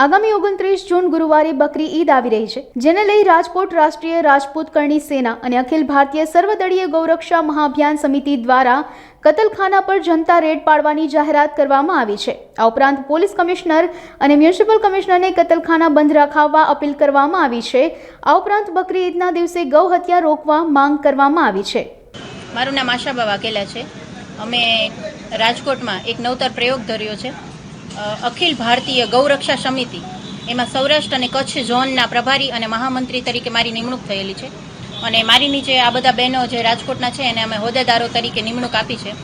આગામી 29 જૂન ગુરુવારે બકરી ઈદ આવી રહી છે, જેને લઈ રાજકોટ રાષ્ટ્રીય રાજપૂત કરણી સેના અને અખિલ ભારતીય સર્વદળીય ગૌરક્ષા મહાઅભિયાન સમિતિ દ્વારા કતલખાના પર જનતા રેડ પાડવાની જાહેરાત કરવામાં આવી છે। આ ઉપરાંત પોલીસ કમિશનર અને મ્યુનિસિપલ કમિશનરને કતલખાના બંધ રાખવા અપીલ કરવામાં આવી છે। આ ઉપરાંત બકરી ઈદના દિવસે ગૌ હત્યા રોકવા માંગ કરવામાં આવી છે। મારું નામ આશાબા વાઘેલા છે। અમે રાજકોટમાં એક નવતર પ્રયોગ ધર્યો છે। અખિલ ભારતીય ગૌરક્ષા સમિતિ એમાં સૌરાષ્ટ્ર અને કચ્છ ઝોનના પ્રભારી અને મહામંત્રી તરીકે મારી નિમણૂક થયેલી છે અને મારી નીચે આ બધા બહેનો જે રાજકોટના છે એને અમે હોદ્દેદારો તરીકે નિમણૂક આપી છે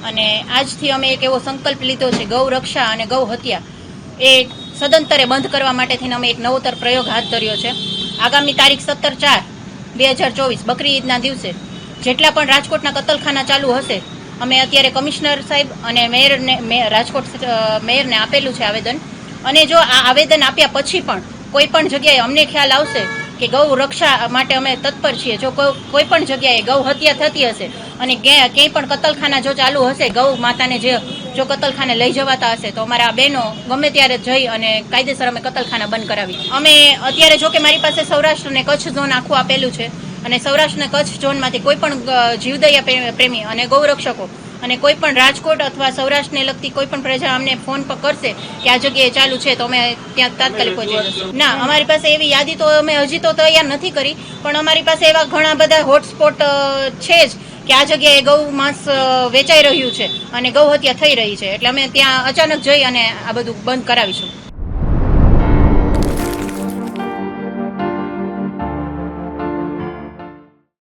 અને આજથી અમે એક એવો સંકલ્પ લીધો છે ગૌરક્ષા અને ગૌ હત્યા એ સદંતરે બંધ કરવા માટે થઈને અમે એક નવતર પ્રયોગ હાથ ધર્યો છે। આગામી તારીખ 17/4/2024 બકરી ઈદના દિવસે જેટલા પણ રાજકોટના કતલખાના ચાલુ હશે અમે અત્યારે કમિશનર સાહેબ અને રાજકોટ મેયરને આપેલું છે આવેદન અને જો આ આવેદન આપ્યા પછી પણ કોઈ પણ જગ્યાએ અમને ખ્યાલ આવશે કે ગૌ રક્ષા માટે અમે તત્પર છીએ। જો કોઈ પણ જગ્યાએ ગૌ હત્યા થતી હશે અને ક્યાંય પણ કતલખાના જો ચાલુ હશે ગૌ માતાને જો કતલખાને લઈ જવાતા હશે તો અમારા બહેનો ગમે ત્યારે જઈ અને કાયદેસર અમે કતલખાના બંધ કરાવી। અમે અત્યારે જો કે મારી પાસે સૌરાષ્ટ્ર અને કચ્છ ઝોન આખું આપેલું છે અને સૌરાષ્ટ્ર અને કચ્છ ઝોનમાંથી કોઈ પણ જીવદયા પ્રેમી અને ગૌરક્ષકો અને કોઈ પણ રાજકોટ અથવા સૌરાષ્ટ્રને લગતી કોઈ પણ પ્રજા અમને ફોન પર કરશે કે આ જગ્યાએ ચાલુ છે તો અમે ત્યાં તાત્કાલિક પહોંચી જશું। ના, અમારી પાસે એવી યાદી તો અમે હજી તો તૈયાર નથી કરી, પણ અમારી પાસે એવા ઘણા બધા હોટસ્પોટ છે જ કે આ જગ્યાએ ગૌ માંસ વેચાઈ રહ્યું છે અને ગૌ હત્યા થઈ રહી છે, એટલે અમે ત્યાં અચાનક જઈ અને આ બધું બંધ કરાવીશું।